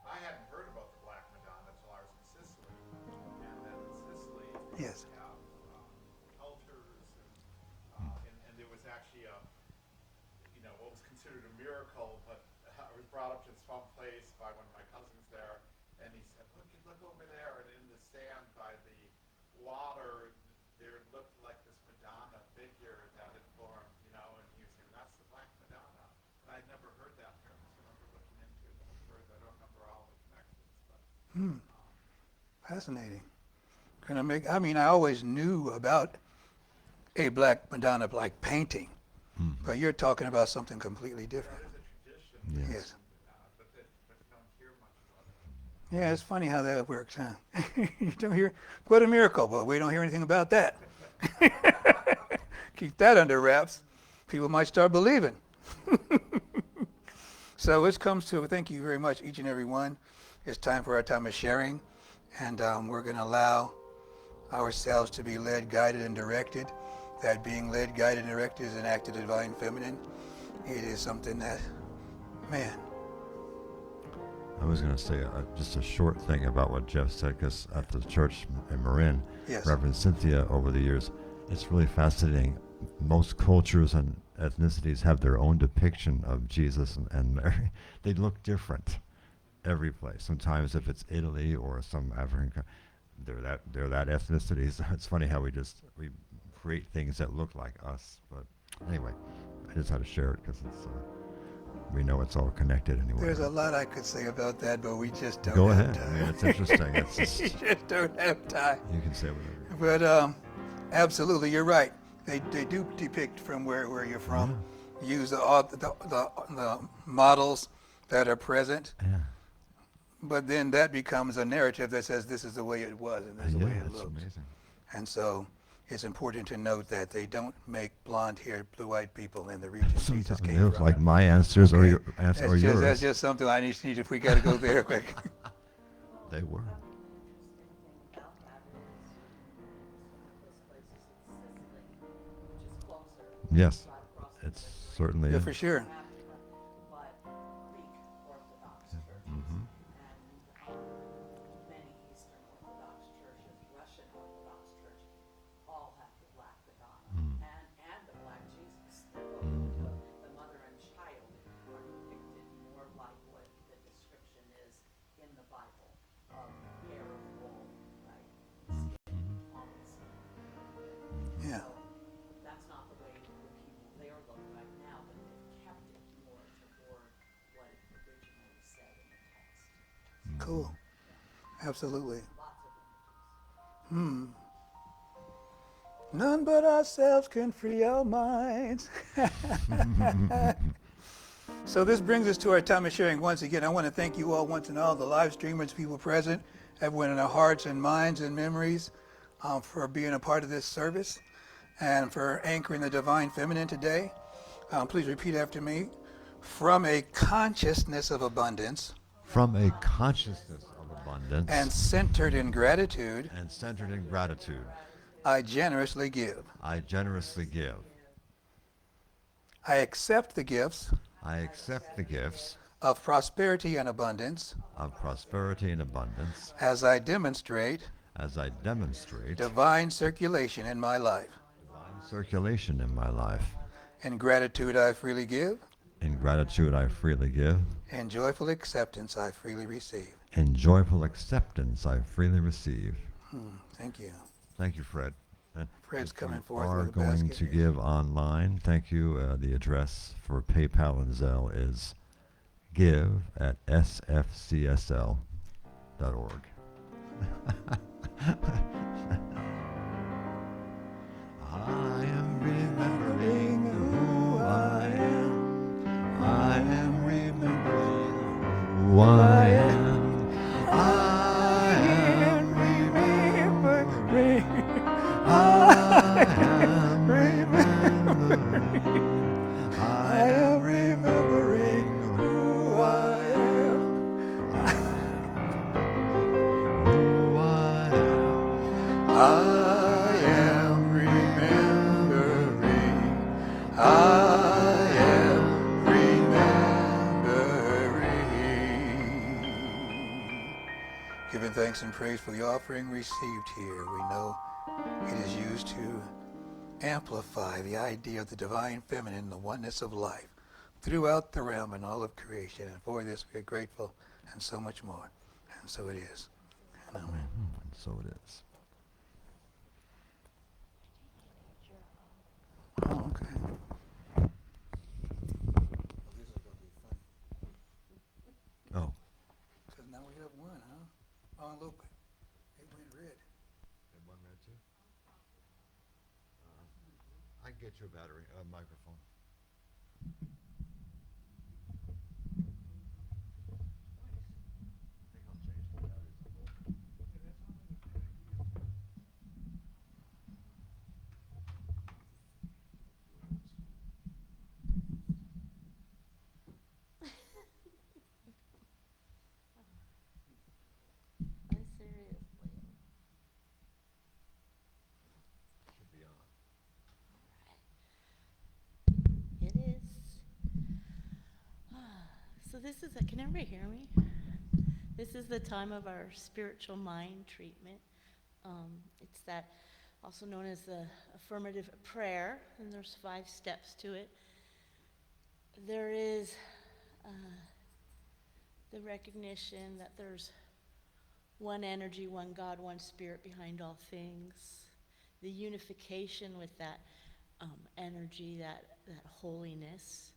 I hadn't heard about the Black Madonna until I was in Sicily. And then in Sicily, Yes. we have altars, and there was actually what was considered a miracle, but I was brought up to some place by one of my cousins there, and he said, look over there, and in the sand by the water, there looked like this Madonna figure that had formed, and he was saying, that's the Black Madonna. And I'd never heard that term, so I remember looking into it further. I don't remember all the connections, but... Fascinating. I always knew about a Black Madonna like painting, but you're talking about something completely different. That is a tradition. Yes. But you don't hear much about it. Yeah, it's funny how that works, huh? You don't hear, what a miracle, but we don't hear anything about that. Keep that under wraps. People might start believing. So it comes to, thank you very much, each and every one. It's time for our time of sharing, and we're going to allow ourselves to be led, guided, and directed. That being led, guided, and directed is an act of divine feminine. It is something that, man. I was going to say just a short thing about what Jeff said, because at the church in Marin, Yes. Reverend Cynthia, over the years, it's really fascinating. Most cultures and ethnicities have their own depiction of Jesus and Mary. They look different every place. Sometimes if it's Italy or some African, they're that ethnicity. So it's funny how we create things that look like us. But anyway, I just had to share it because it's we know it's all connected anyway. There's a lot I could say about that, but we just don't Go have ahead. time. I mean, it's interesting. It's We just, just don't have time. you can say whatever. But absolutely, you're right. They do depict from where you're from. Use the models that are present, Yeah. but then that becomes a narrative that says this is the way it was and this is the way it it's looked. amazing. And so it's important to note that they don't make blonde-haired, blue-eyed people in the region Jesus Sometimes came they look from. like my answers or Okay? your answer That's or just, yours. that's just something I need if we got to go there quick. They were. Interesting thing about that is, some of those places in Sicily, which is closer. Yes. Right across the It's Mediterranean, certainly Yeah, is. for sure. but Greek Orthodox churches. Mhm. And many Eastern Orthodox churches, Russian Orthodox churches, all have the black Madonna and the black Jesus. They're both the mother and child are depicted more like what the description is in the Bible of hair of wool, right? Skin always. Yeah. So that's not the way the people there look right now, but they've kept it more toward what it originally said in the text. Cool. Absolutely. Lots of images. None but ourselves can free our minds. So this brings us to our time of sharing. Once again, I want to thank you all once and all, the live streamers, people present, everyone in our hearts and minds and memories, for being a part of this service and for anchoring the divine feminine today. Please repeat after me. From a consciousness of abundance From a consciousness of abundance and centered in gratitude, and centered in gratitude, I generously give. I generously give. I accept the gifts I accept the gifts of prosperity and abundance of prosperity and abundance as I demonstrate as I demonstrate divine circulation in my life. divine circulation in my life. In gratitude, I freely give. In gratitude, I freely give. In joyful acceptance, I freely receive. In joyful acceptance, I freely receive. Thank you. Thank you, Fred. And Fred's if you coming forth are with a going basket to here. give online. Thank you. The address for PayPal and Zelle is give@sfcsl.org. I am remembering who I am. I am remembering who I am. I am remembering. I am remembering. I am remembering who I am. Who I am. I am remembering. I am remembering. Giving thanks and praise for the offering received here. We know it is used to amplify the idea of the divine feminine, the oneness of life, throughout the realm and all of creation. And for this we are grateful, and so much more. And so it is. And amen. And so it is. Oh, okay. This is going to be fun. Oh, Because now we have one, huh? Oh, look. It went red. one red too. I can get you a battery, a microphone. I think I'll change the batteries on both. Seriously. Should be on. It is. So this is can everybody hear me? This is the time of our spiritual mind treatment. It's that also known as the affirmative prayer, and there's 5 steps to it. there is uh, the recognition that there's one energy, one God, one spirit behind all things. The unification with that energy, that holiness.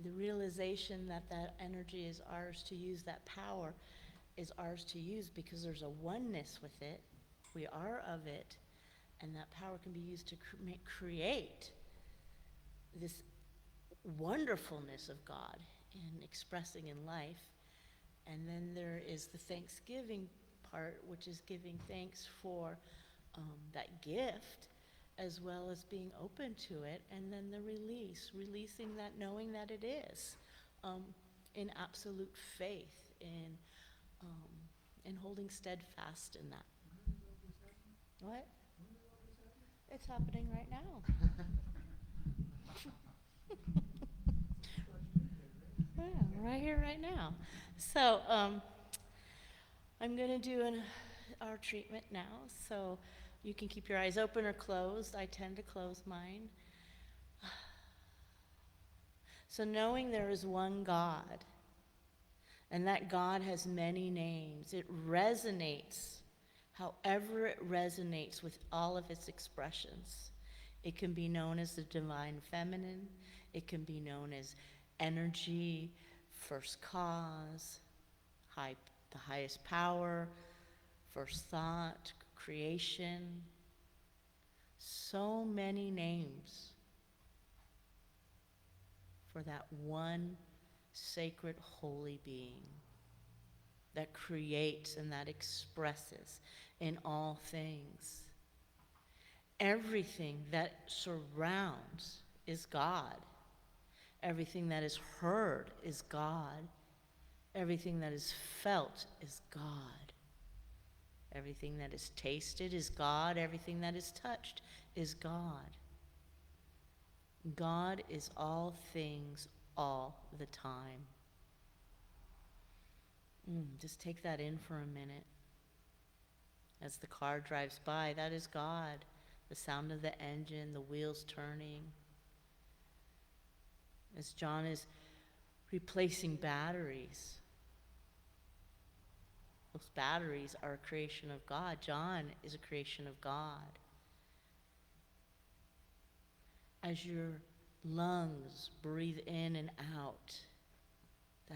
The realization that that energy is ours to use, that power is ours to use because there's a oneness with it. We are of it, and that power can be used to create this wonderfulness of God in expressing in life. And then there is the thanksgiving part, which is giving thanks for that gift, as well as being open to it, and then the releasing that, knowing that it is, in absolute faith, in holding steadfast in that. What? It's happening right now. Yeah, right here, right now. So, I'm going to do our treatment now, so you can keep your eyes open or closed. I tend to close mine. So knowing there is one God, and that God has many names, it resonates however it resonates with all of its expressions. It can be known as the divine feminine. It can be known as energy, first cause, the highest power, first thought, creation. So many names for that one sacred holy being that creates and that expresses in all things. Everything that surrounds is God. Everything that is heard is God. Everything that is felt is God. Everything that is tasted is God. Everything that is touched is God. God is all things all the time. Just take that in for a minute. As the car drives by, that is God. The sound of the engine, the wheels turning. As John is replacing batteries, those batteries are a creation of God. John is a creation of God. As your lungs breathe in and out,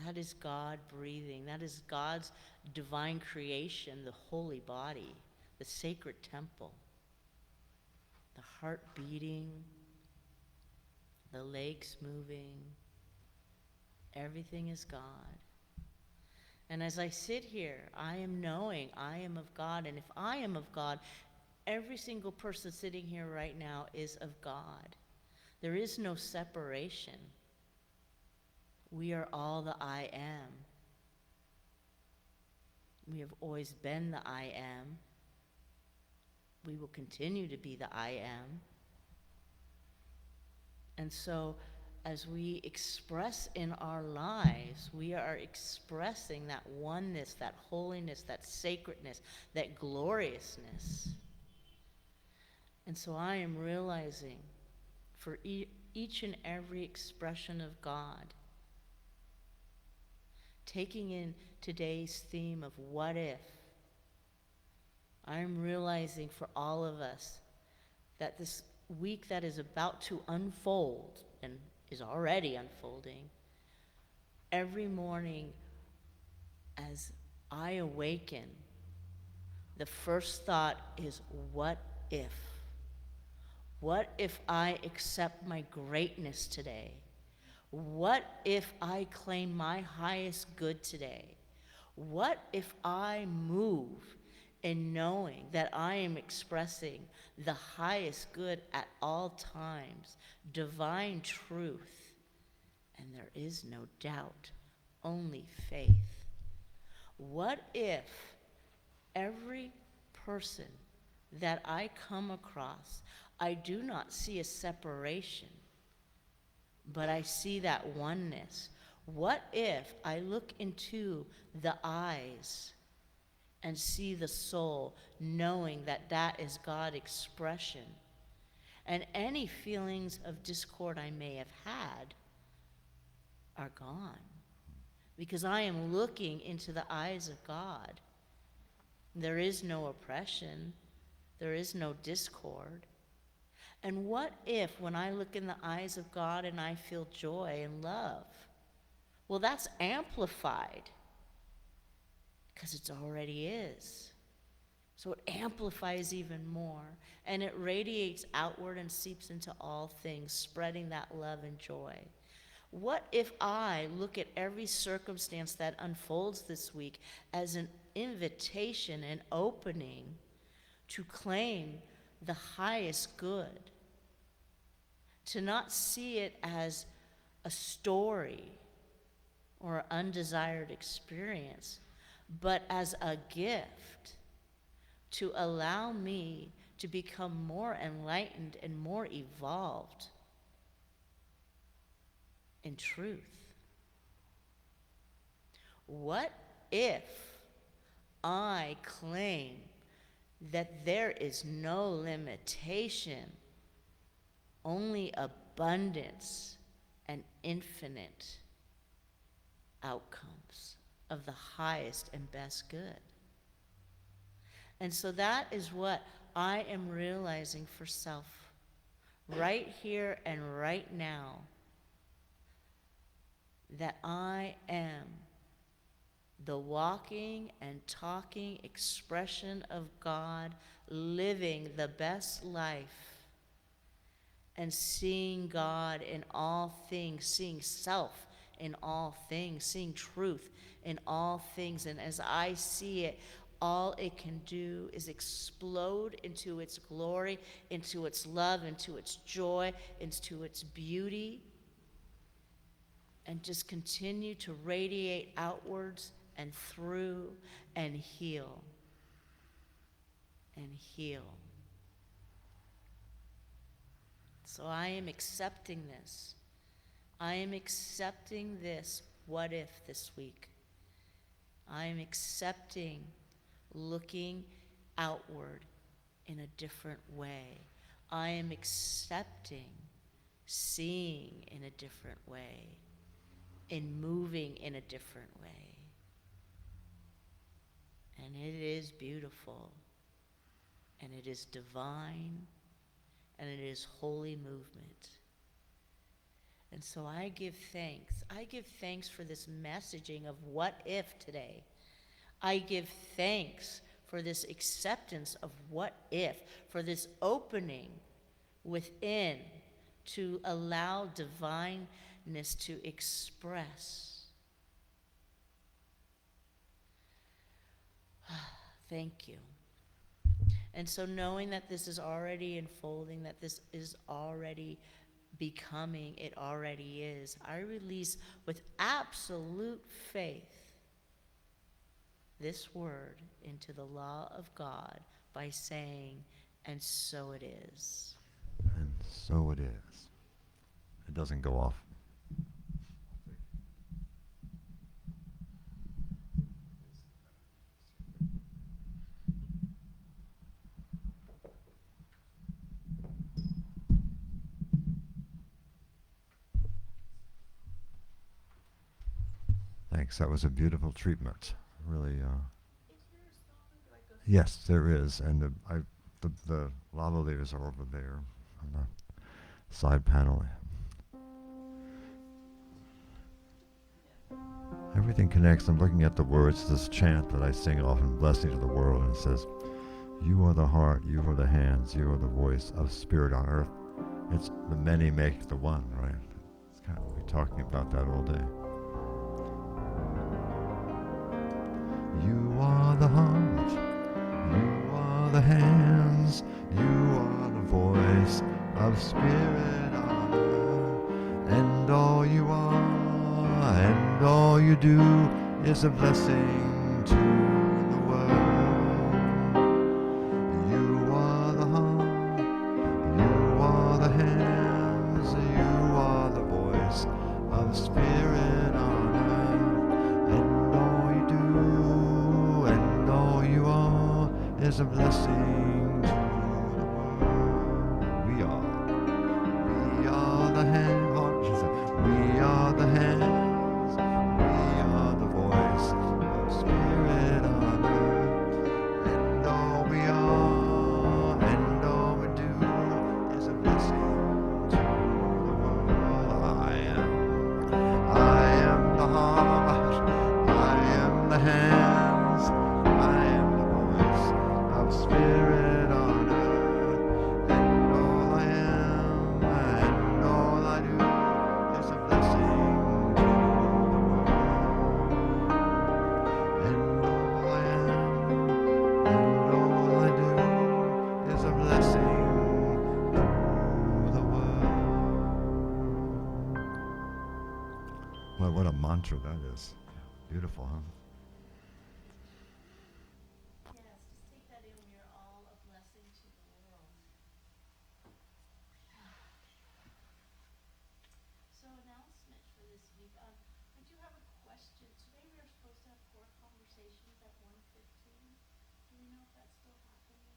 that is God breathing. That is God's divine creation, the holy body, the sacred temple. The heart beating, the legs moving, everything is God. And as I sit here, I am knowing I am of God, and if I am of God, every single person sitting here right now is of God. There is no separation. We are all the I am. We have always been the I am. We will continue to be the I am. And so, as we express in our lives, we are expressing that oneness, that holiness, that sacredness, that gloriousness. And so I am realizing for each and every expression of God, taking in today's theme of what if, I'm realizing for all of us that this week that is about to unfold and is already unfolding, every morning as I awaken, the first thought is, what if? What if I accept my greatness today? What if I claim my highest good today? What if I move in knowing that I am expressing the highest good at all times, divine truth, and there is no doubt, only faith? What if every person that I come across, I do not see a separation, but I see that oneness? What if I look into the eyes and see the soul, knowing that that is God's expression? And any feelings of discord I may have had, are gone. Because I am looking into the eyes of God. There is no oppression. There is no discord. And what if, when I look in the eyes of God and I feel joy and love, well, that's amplified because it already is. So it amplifies even more, and it radiates outward and seeps into all things, spreading that love and joy. What if I look at every circumstance that unfolds this week as an invitation, an opening to claim the highest good? To not see it as a story or undesired experience, but as a gift to allow me to become more enlightened and more evolved in truth. What if I claim that there is no limitation, only abundance and infinite outcomes of the highest and best good? And so that is what I am realizing for self right here and right now, that I am the walking and talking expression of God, living the best life and seeing God in all things, seeing self in all things, seeing truth in all things. And as I see it, all it can do is explode into its glory, into its love, into its joy, into its beauty, and just continue to radiate outwards and through and heal and heal. So I am accepting this. I am accepting this what if this week. I am accepting looking outward in a different way. I am accepting seeing in a different way, in moving in a different way. And it is beautiful, and it is divine, and it is holy movement. And so I give thanks. I give thanks for this messaging of what if today. I give thanks for this acceptance of what if, for this opening within to allow divineness to express. Thank you. And so knowing that this is already unfolding, that this is already becoming, it already is, I release with absolute faith this word into the law of God by saying, and so it is. And so it is. It doesn't go off. Thanks. That was a beautiful treatment. Really. Yes, there is, and the lavaliers are over there on the side panel. Everything connects. I'm looking at the words, this chant that I sing often, blessing to the world, and it says, you are the heart, you are the hands, you are the voice of spirit on earth. It's the many make the one, right? It's kind of, we're talking about that all day. You are the heart, you are the hands, you are the voice of spirit on earth, and all you are, and all you do is a blessing to the world. You are the heart, you are the hands, you are the voice of spirit on earth, and all you do, and all you are is a blessing to the world. We are the hand, we are the hand. mantra that is. Beautiful, huh? Yes, just take that in. We are all a blessing to the world. So announcement for this week. I do have a question. Today we are supposed to have core conversations at 1:15. Do we know if that's still happening?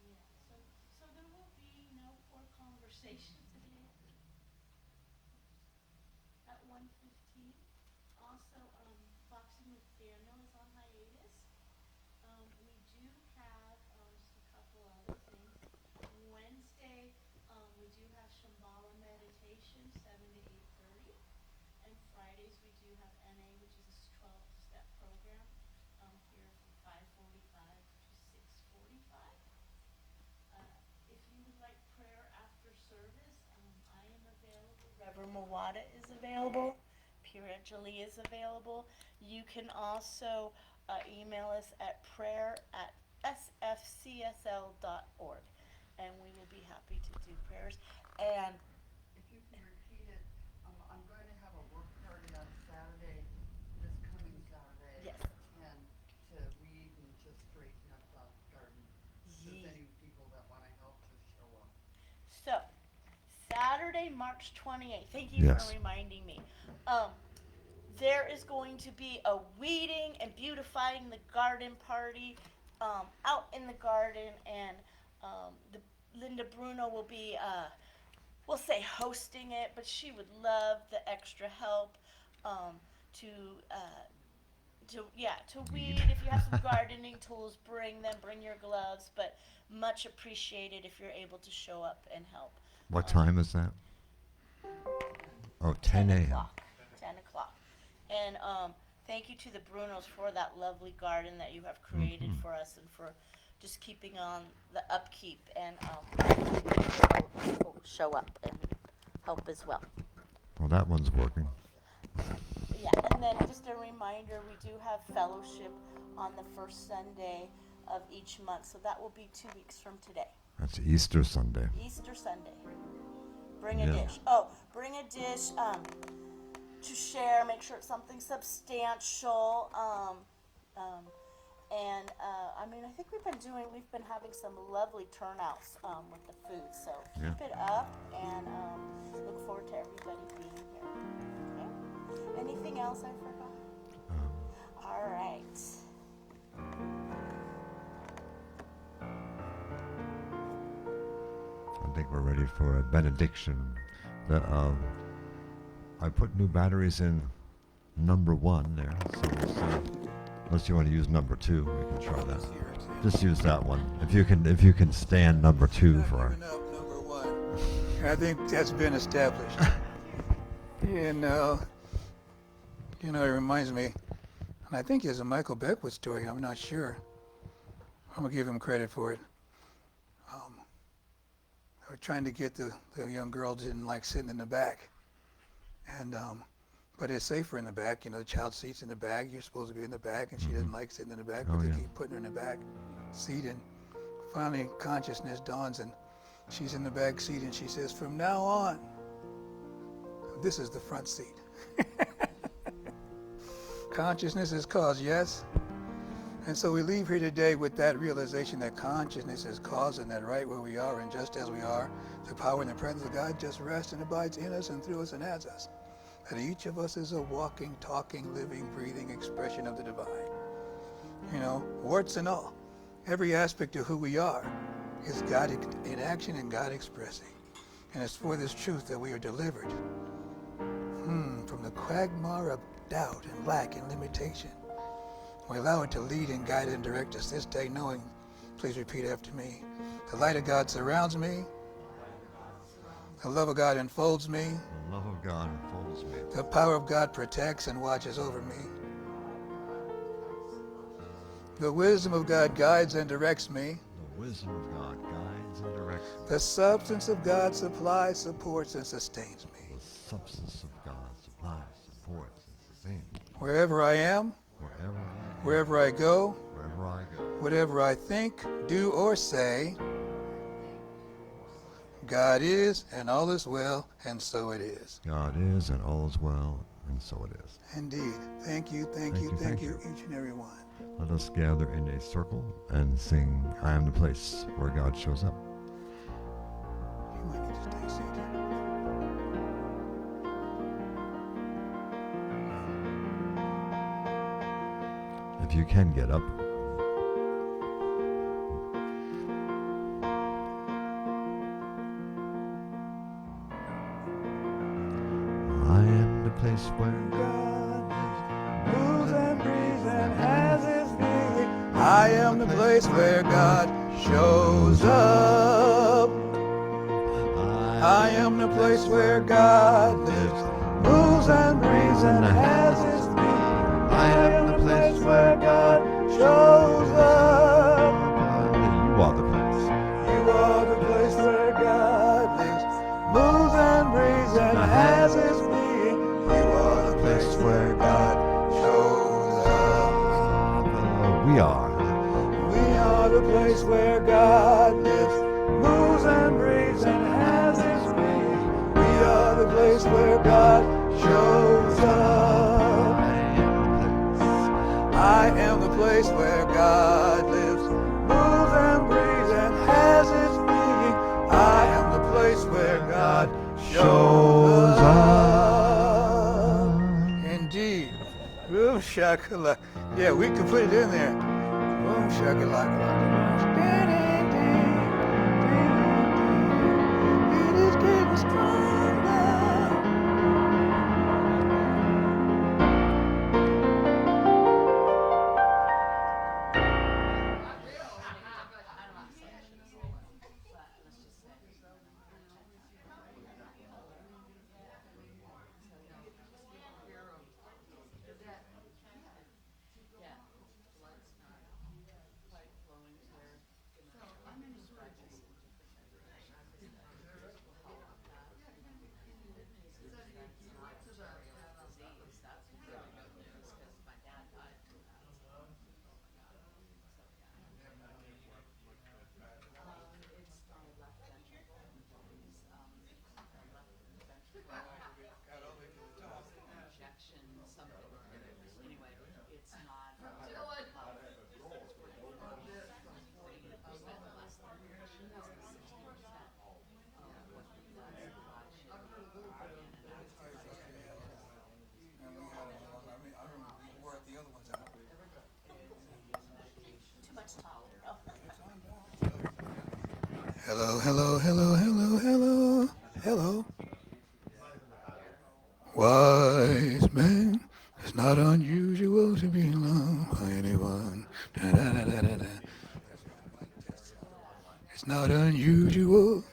Yeah. So there will be no core conversation today at 1:15. Also, Boxing with Daniel is on hiatus. We do have just a couple other things. Wednesday, we do have Shambhala meditation, 7 to 8:30. And Fridays, we do have NA, which is a 12-step program, here from 5:45 to 6:45. If you would like prayer after service, I am available. Reverend Mawada is available. Pira Jolie is available. You can also email us at prayer@sfcsl.org, and we will be happy to do prayers. And If you can repeat it, I'm going to have a work party on Saturday, this coming Saturday. yes, And to weed and to straighten up the garden. If Ye- there's any people that want to help, just show up. so Saturday, March 28th. Thank you Yes. for reminding me. There is going to be a weeding and beautifying the garden party out in the garden, and Linda Bruno will be, we'll say, hosting it, but she would love the extra help to weed. If you have some gardening tools, bring them. Bring your gloves, but much appreciated if you're able to show up and help. What time is that? Oh, 10 a.m. 10 o'clock. And thank you to the Brunos for that lovely garden that you have created Mhm. for us, and for just keeping on the upkeep, and people show up and help as well. Well, that one's working. Yeah, and then just a reminder, we do have fellowship on the first Sunday of each month, so that will be 2 weeks from today. That's Easter Sunday. Easter Sunday. Bring a Yeah. dish. Oh, bring a dish to share. Make sure it's something substantial. I think we've been having some lovely turnouts with the food. So Yeah. keep it up, and look forward to everybody being here. Okay? Anything else I forgot? All right. I think we're ready for a benediction. I put new batteries in number 1 there, so we'll see. Unless you want to use number 2, we can try that. Just use that one. If you can stand number 2 Not for our. giving up number 1. I think that's been established. And it reminds me, and I think it's a Michael Beckwith story. I'm not sure. I'm gonna give him credit for it. They were trying to get the young girl didn't like sitting in the back, and but it's safer in the back. The child seat's in the back. You're supposed to be in the back, and she doesn't like sitting in the back, but Oh, they yeah. keep putting her in the back seat, and finally consciousness dawns, and she's in the back seat, and she says, "From now on, this is the front seat." Consciousness is cause, yes? And so we leave here today with that realization that consciousness is cause, and that right where we are and just as we are, the power and the presence of God just rests and abides in us and through us and as us. That each of us is a walking, talking, living, breathing expression of the divine. Warts and all. Every aspect of who we are is God in action and God expressing. And it's for this truth that we are delivered from the quagmire of doubt and lack and limitation. We allow it to lead and guide and direct us this day, knowing, please repeat after me, the light of God surrounds me, the love of God enfolds me, The love of God enfolds me. the power of God protects and watches over me, the wisdom of God guides and directs me, The wisdom of God guides and directs me. the substance of God supplies, supports, and sustains me. The substance of God supplies, supports, and sustains me. Wherever I am, Wherever I am, wherever I go, wherever I go, whatever I think, do, or say, God is, and all is well, and so it is. God is, and all is well, and so it is. Indeed. Thank you, Thank you. each and every one. Let us gather in a circle and sing, I am the place where God shows up. You might need to take a seat. If you can get up. I am the place where God moves and breathes and has his being. I am the place where God shows up. I am the place where God lives, moves and breathes and has his being. I am the place where God shows up. you are the place. You are the place where God lives, moves and breathes and has his being. You are the place where God shows up. We are. We are the place where God lives, moves and breathes and has his being. We are the place where God shows up. I am the place where God lives, moves and breathes and has his being. I am the place where God shows up. Indeed. Boom shakalaka. Yeah, we can put it in there. Boom shakalaka. It is getting stronger. Too much talking. Oh. Hello, hello, hello, hello, hello, hello. Wise man, it's not unusual to be loved by anyone. Da, da, da, da, da, da. It's not unusual